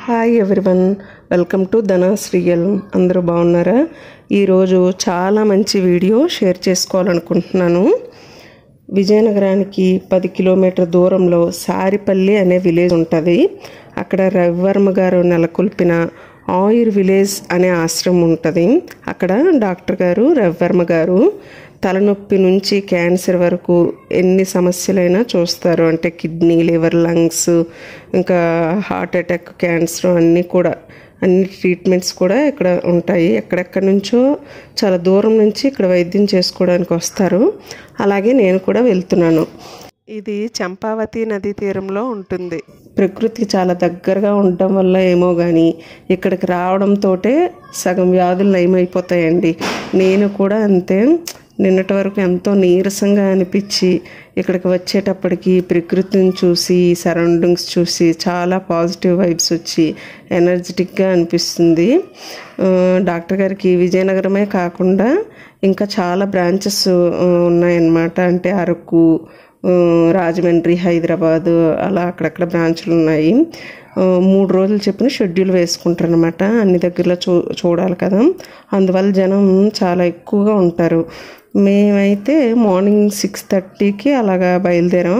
Hi everyone, welcome to ధనాస్ real. అందరూ బాగున్నారా? ఈరోజు చాలా మంచి వీడియో షేర్ చేసుకోవాలనుకుంటున్నాను. విజయనగరానికి 10 కిలోమీటర్ దూరంలో సారిపల్లి అనే విలేజ్ ఉంటుంది. అక్కడ రవివర్మ గారు నెలకొల్పిన ఆయుర్ విలేజ్ అనే ఆశ్రమం ఉంటుంది. అక్కడ డాక్టర్ గారు రవివర్మ గారు తలనొప్పి నుంచి క్యాన్సర్ వరకు ఎన్ని సమస్యలైనా చూస్తారు. అంటే కిడ్నీ, లివర్, లంగ్స్, ఇంకా హార్ట్ అటాక్, క్యాన్సర్ అన్ని ట్రీట్మెంట్స్ కూడా ఇక్కడ ఉంటాయి. ఎక్కడెక్కడి నుంచో చాలా దూరం నుంచి ఇక్కడ వైద్యం చేసుకోవడానికి వస్తారు. అలాగే నేను కూడా వెళ్తున్నాను. ఇది చంపావతి నదీ తీరంలో ఉంటుంది. ప్రకృతికి చాలా దగ్గరగా ఉండటం వల్ల ఏమో కానీ ఇక్కడికి రావడంతో సగం వ్యాధులు నయమైపోతాయండి. నేను కూడా అంతే. నిన్నటి వరకు ఎంతో నీరసంగా అనిపించి ఇక్కడికి వచ్చేటప్పటికి ప్రకృతిని చూసి, సరౌండింగ్స్ చూసి చాలా పాజిటివ్ వైబ్స్ వచ్చి ఎనర్జెటిక్గా అనిపిస్తుంది. డాక్టర్ గారికి విజయనగరమే కాకుండా ఇంకా చాలా బ్రాంచెస్ ఉన్నాయన్నమాట. అంటే అరకు, రాజమండ్రి, హైదరాబాదు అలా అక్కడక్కడ బ్రాంచులు ఉన్నాయి. 3 రోజులు చెప్పిన షెడ్యూల్ వేసుకుంటారనమాట. అన్ని దగ్గరలో చూడాలి కదా, అందువల్ల జనం చాలా ఎక్కువగా ఉంటారు. మేమైతే మార్నింగ్ 6:30కి అలాగా బయలుదేరి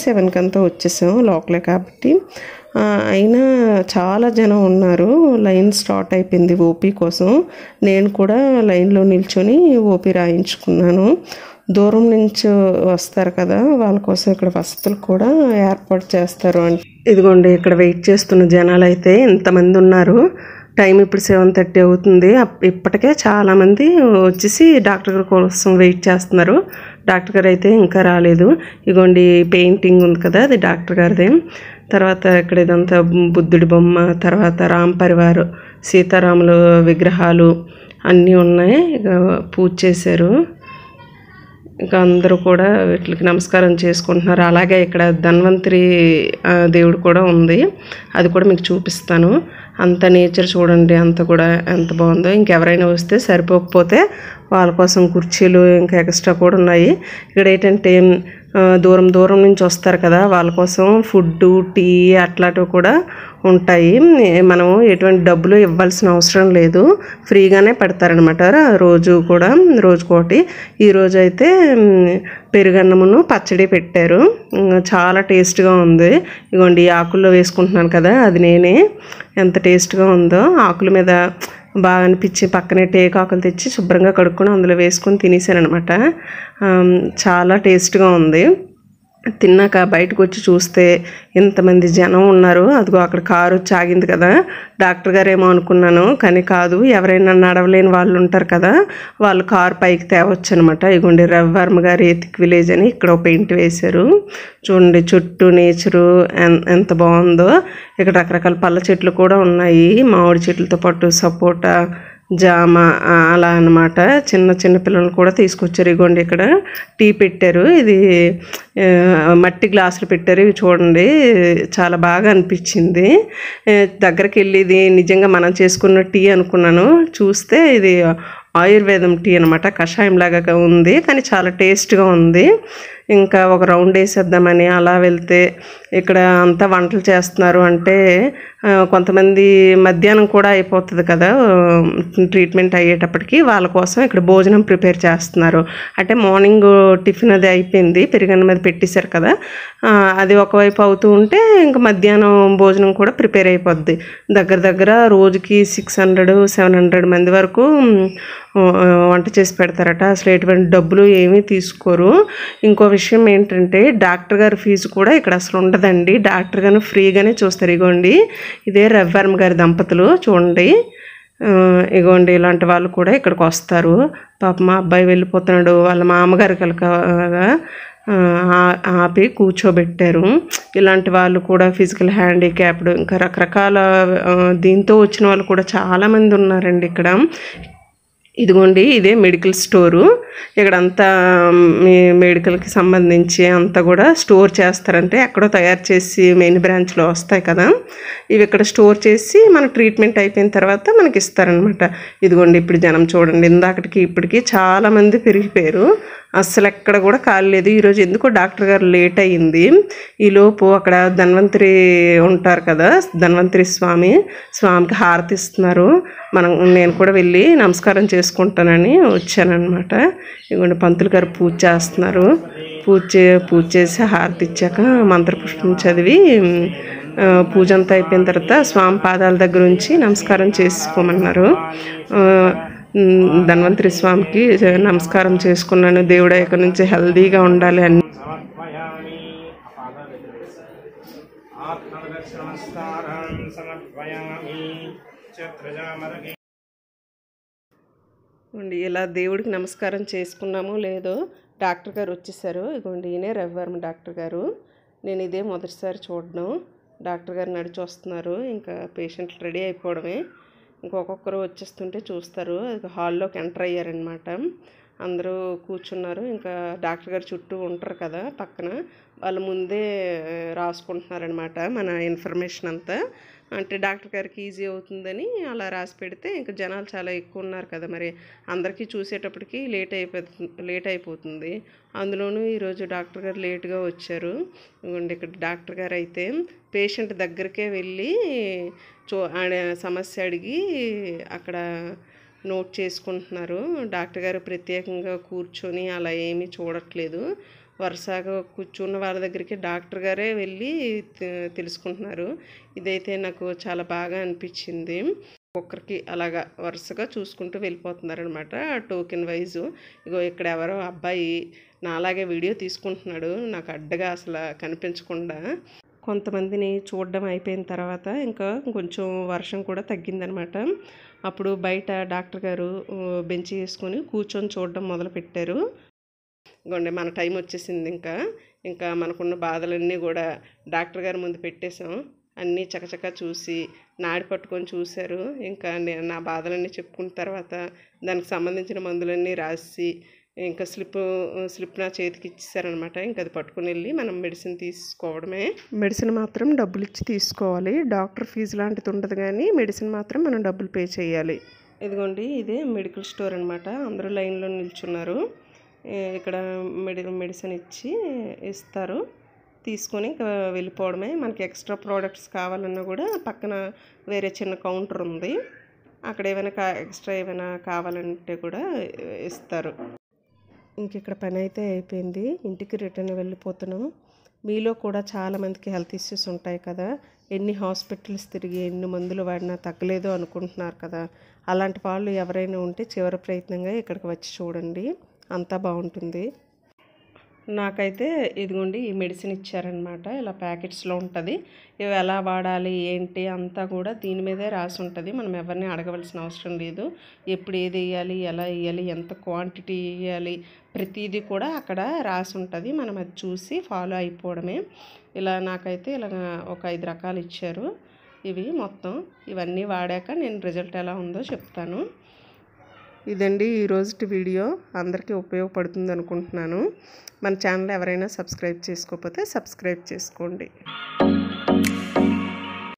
7కి అంతా వచ్చేసాం. లోకలే కాబట్టి అయినా చాలా జనం ఉన్నారు. లైన్ స్టార్ట్ అయిపోయింది ఓపీ కోసం. నేను కూడా లైన్లో నిల్చొని ఓపీ రాయించుకున్నాను. దూరం నుంచి వస్తారు కదా, వాళ్ళ కోసం ఇక్కడ వసతులు కూడా ఏర్పాటు చేస్తారు. అంటే ఇదిగోండి, ఇక్కడ వెయిట్ చేస్తున్న జనాలు అయితే ఇంతమంది ఉన్నారు. టైం ఇప్పుడు 7:30 అవుతుంది. ఇప్పటికే చాలామంది వచ్చేసి డాక్టర్ గారి కోసం వెయిట్ చేస్తున్నారు. డాక్టర్ గారు అయితే ఇంకా రాలేదు. ఇదిగోండి, పెయింటింగ్ ఉంది కదా, అది డాక్టర్ గారిదే. తర్వాత ఇక్కడ ఇదంతా బుద్ధుడి బొమ్మ, తర్వాత రామ్ పరివార్, సీతారాముల విగ్రహాలు అన్నీ ఉన్నాయి. ఇక పూజ చేశారు. ఇంకా అందరూ కూడా వీటికి నమస్కారం చేసుకుంటున్నారు. అలాగే ఇక్కడ ధన్వంతరి దేవుడు కూడా ఉంది, అది కూడా మీకు చూపిస్తాను. అంత నేచర్ చూడండి, అంత కూడా ఎంత బాగుందో. ఇంకెవరైనా వస్తే సరిపోకపోతే వాళ్ళ కోసం కుర్చీలు ఇంకా ఎక్స్ట్రా కూడా ఉన్నాయి. ఇక్కడ ఏంటంటే దూరం నుంచి వస్తారు కదా, వాళ్ళ కోసం ఫుడ్డు, టీ అట్లాంటివి కూడా ఉంటాయి. మనం ఎటువంటి డబ్బులు ఇవ్వాల్సిన అవసరం లేదు, ఫ్రీగానే పెడతారనమాట. రోజుకోటి. ఈరోజు అయితే పెరుగన్నమును పచ్చడి పెట్టారు. చాలా టేస్ట్గా ఉంది. ఇదిగోండి, ఆకుల్లో వేసుకుంటున్నాను కదా, అది నేనే. ఎంత టేస్ట్గా ఉందో. ఆకుల మీద బాగా అనిపించి పక్కనే టేకాకులు తెచ్చి శుభ్రంగా కడుక్కొని అందులో వేసుకొని తినేసాను అనమాట. చాలా టేస్ట్గా ఉంది. తిన్నాక బయటకు వచ్చి చూస్తే ఇంతమంది జనం ఉన్నారు. అదిగో అక్కడ కారు వచ్చి ఆగింది కదా, డాక్టర్ గారు ఏమో అనుకున్నాను, కానీ కాదు. ఎవరైనా నడవలేని వాళ్ళు ఉంటారు కదా, వాళ్ళు కారు పైకి తేవచ్చు అనమాట. ఇదిగోండి, రవివర్మ గారి ఎథిక్ విలేజ్ అని ఇక్కడ ఒక పెయింట్ వేశారు. చూడండి, చుట్టూ నేచరు ఎంత బాగుందో. ఇక్కడ రకరకాల పళ్ళ చెట్లు కూడా ఉన్నాయి. మామిడి చెట్లతో పాటు సపోటా, జామ అలా అన్నమాట. చిన్న పిల్లలు కూడా తీసుకొచ్చారు. ఇగోండి, ఇక్కడ టీ పెట్టారు. ఇది మట్టి గ్లాసులు పెట్టారు. ఇవి చూడండి, చాలా బాగా అనిపించింది. దగ్గరికి వెళ్ళి ఇది నిజంగా మనం చేసుకున్న టీ అనుకున్నాను. చూస్తే ఇది ఆయుర్వేదం టీ అనమాట. కషాయం లాగా ఉంది, కానీ చాలా టేస్ట్గా ఉంది. ఇంకా ఒక రౌండ్ వేసేద్దామని అలా వెళ్తే ఇక్కడ అంతా వంటలు చేస్తున్నారు. అంటే కొంతమంది మధ్యాహ్నం కూడా అయిపోతుంది కదా ట్రీట్మెంట్ అయ్యేటప్పటికి, వాళ్ళ కోసం ఇక్కడ భోజనం ప్రిపేర్ చేస్తున్నారు. అంటే మార్నింగ్ టిఫిన్ అది అయిపోయింది, పెరుగన్నం మీద పెట్టేశారు కదా, అది ఒకవైపు అవుతూ ఉంటే ఇంకా మధ్యాహ్నం భోజనం కూడా ప్రిపేర్ అయిపోద్ది. దగ్గర రోజుకి 600-700 మంది వరకు వంట చేసి పెడతారట. అసలు ఎటువంటి డబ్బులు ఏమీ తీసుకోరు. ఇంకో విషయం ఏంటంటే డాక్టర్ గారి ఫీజు కూడా ఇక్కడ అసలు ఉండదండి. డాక్టర్ గారు ఫ్రీగానే చూస్తారు. ఇగోండి, ఇదే రవివర్మ గారి దంపతులు చూడండి. ఇగోండి, ఇలాంటి వాళ్ళు కూడా ఇక్కడికి వస్తారు. పాప మా అబ్బాయి వెళ్ళిపోతున్నాడు, వాళ్ళ మామగారు కలకగా ఆపి కూర్చోబెట్టారు. ఇలాంటి వాళ్ళు కూడా ఫిజికల్ హ్యాండిక్యాప్డ్, ఇంకా రకరకాల దీంతో వచ్చిన వాళ్ళు కూడా చాలామంది ఉన్నారండి ఇక్కడ. ఇదిగోండి, ఇదే మెడికల్ స్టోరు. ఇక్కడంతా మెడికల్కి సంబంధించి అంతా కూడా స్టోర్ చేస్తారంటే ఎక్కడో తయారు చేసి మెయిన్ బ్రాంచ్లో వస్తాయి కదా, ఇవి ఇక్కడ స్టోర్ చేసి మన ట్రీట్మెంట్ అయిపోయిన తర్వాత మనకి ఇస్తారనమాట. ఇదిగోండి, ఇప్పుడు జనం చూడండి, ఇందాకటికి ఇప్పటికి చాలామంది పెరిగిపోయారు. అస్సలు ఎక్కడ కూడా కాలేదు. ఈరోజు ఎందుకో డాక్టర్ గారు లేట్ అయ్యింది. ఈలోపు అక్కడ ధన్వంతరి ఉంటారు కదా, ధన్వంతరి స్వామికి హారతి ఇస్తున్నారు. నేను కూడా వెళ్ళి నమస్కారం చేసుకుంటానని వచ్చానమాట. ఇదిగోండి పంతులు గారు పూజ చేస్తున్నారు. పూజ చేసి హారతి ఇచ్చాక మంత్రపుష్పం చదివి పూజ అంతా అయిపోయిన తర్వాత స్వామి పాదాల దగ్గర ఉంచి నమస్కారం చేసుకోమన్నారు. ధన్వంతరి స్వామికి నమస్కారం చేసుకున్నాను. దేవుడు ఇక్కడ నుంచి హెల్దీగా ఉండాలి అని. ఇలా దేవుడికి నమస్కారం చేసుకున్నామో లేదో డాక్టర్ గారు వచ్చేసారు. ఇదిగోండి ఈయనే రవివర్మ డాక్టర్ గారు. నేను ఇదే మొదటిసారి చూడడం. డాక్టర్ గారు నడిచి వస్తున్నారు. ఇంకా పేషెంట్లు రెడీ అయిపోవడమే. ఇంకొకరు వచ్చేస్తుంటే చూస్తారు. హాల్లోకి ఎంటర్ అయ్యారనమాట. అందరూ కూర్చున్నారు. ఇంకా డాక్టర్ గారు చుట్టూ ఉంటారు కదా పక్కన, వాళ్ళ ముందే రాసుకుంటున్నారనమాట మన ఇన్ఫర్మేషన్ అంతా. అంటే డాక్టర్ గారికి ఈజీ అవుతుందని అలా రాసి పెడితే ఇంకా జనాలు చాలా ఎక్కువ ఉన్నారు కదా, మరి అందరికీ చూసేటప్పటికి లేట్ అయిపోతుంది. అందులోనూ ఈరోజు డాక్టర్ గారు లేట్గా వచ్చారు. ఇక్కడ డాక్టర్ గారు అయితే పేషెంట్ దగ్గరికే వెళ్ళి సమస్య అడిగి అక్కడ నోట్ చేసుకుంటున్నారు. డాక్టర్ గారు ప్రత్యేకంగా కూర్చొని అలా ఏమీ చూడట్లేదు. వరుసగా కూర్చున్న వాళ్ళ దగ్గరికి డాక్టర్ గారే వెళ్ళి తెలుసుకుంటున్నారు. ఇదైతే నాకు చాలా బాగా అనిపించింది. ఒక్కొక్కరికి అలాగా వరుసగా చూసుకుంటూ వెళ్ళిపోతున్నారనమాట టోకెన్ వైజు. ఇక్కడ ఎవరో అబ్బాయి నాలాగే వీడియో తీసుకుంటున్నాడు, నాకు అడ్డగా అసలు కనిపించకుండా. కొంతమందిని చూడడం అయిపోయిన తర్వాత ఇంకా కొంచెం వర్షం కూడా తగ్గిందనమాట. అప్పుడు బయట డాక్టర్ గారు బెంచ్ వేసుకొని కూర్చొని చూడడం మొదలుపెట్టారు. ఇదిగోండి మన టైం వచ్చేసింది. ఇంకా మనకున్న బాధలన్నీ కూడా డాక్టర్ గారి ముందు పెట్టేశాం. అన్నీ చకచకా చూసి నాడి పట్టుకొని చూశారు. ఇంకా నేను నా బాధలన్నీ చెప్పుకున్న తర్వాత దానికి సంబంధించిన మందులన్నీ రాసి ఇంకా స్లిప్ నా చేతికి ఇచ్చేసారనమాట. ఇంకా అది పట్టుకుని వెళ్ళి మనం మెడిసిన్ తీసుకోవడమే. మెడిసిన్ మాత్రం డబ్బులు ఇచ్చి తీసుకోవాలి. డాక్టర్ ఫీజు లాంటిది ఉండదు, కానీ మెడిసిన్ మాత్రం మనం డబ్బులు పే చేయాలి. ఇదిగోండి ఇదే మెడికల్ స్టోర్ అనమాట. అందరూ లైన్లో నిల్చున్నారు. ఇక్కడ మెడిసిన్ ఇస్తారు, తీసుకొని ఇంకా వెళ్ళిపోవడమే. మనకి ఎక్స్ట్రా ప్రోడక్ట్స్ కావాలన్నా కూడా పక్కన వేరే చిన్న కౌంటర్ ఉంది, అక్కడ ఎక్స్ట్రా ఏమైనా కావాలంటే కూడా ఇస్తారు. ఇక్కడ పని అయితే అయిపోయింది, ఇంటికి రిటర్న్ వెళ్ళిపోతున్నాం. మీలో కూడా చాలామందికి హెల్త్ ఇష్యూస్ ఉంటాయి కదా, ఎన్ని హాస్పిటల్స్ తిరిగి ఎన్ని మందులు వాడినా తగ్గలేదు అనుకుంటున్నారు కదా. అలాంటి వాళ్ళు ఎవరైనా ఉంటే చివరి ప్రయత్నంగా ఇక్కడికి వచ్చి చూడండి, అంతా బాగుంటుంది. నాకైతే ఇదిగోండి ఈ మెడిసిన్ ఇచ్చారనమాట. ఇలా ప్యాకెట్స్లో ఉంటుంది. ఇవి ఎలా వాడాలి ఏంటి అంతా కూడా దీని మీదే రాసి ఉంటుంది. మనం ఎవరిని అడగవలసిన అవసరం లేదు. ఎప్పుడు ఏది వేయాలి, ఎలా వేయాలి, ఎంత క్వాంటిటీ వేయాలి, ప్రతిదీ కూడా అక్కడ రాసి ఉంటుంది. మనం అది చూసి ఫాలో అయిపోవడమే. ఇలా నాకైతే ఇలా ఒక 5 రకాలు ఇచ్చారు. ఇవన్నీ వాడాక నేను రిజల్ట్ ఎలా ఉందో చెప్తాను. ఇదండి ఈరోజు వీడియో, అందరికీ ఉపయోగపడుతుంది అనుకుంటున్నాను. మన ఛానల్ ఎవరైనా సబ్స్క్రైబ్ చేసుకోకపోతే సబ్స్క్రైబ్ చేసుకోండి.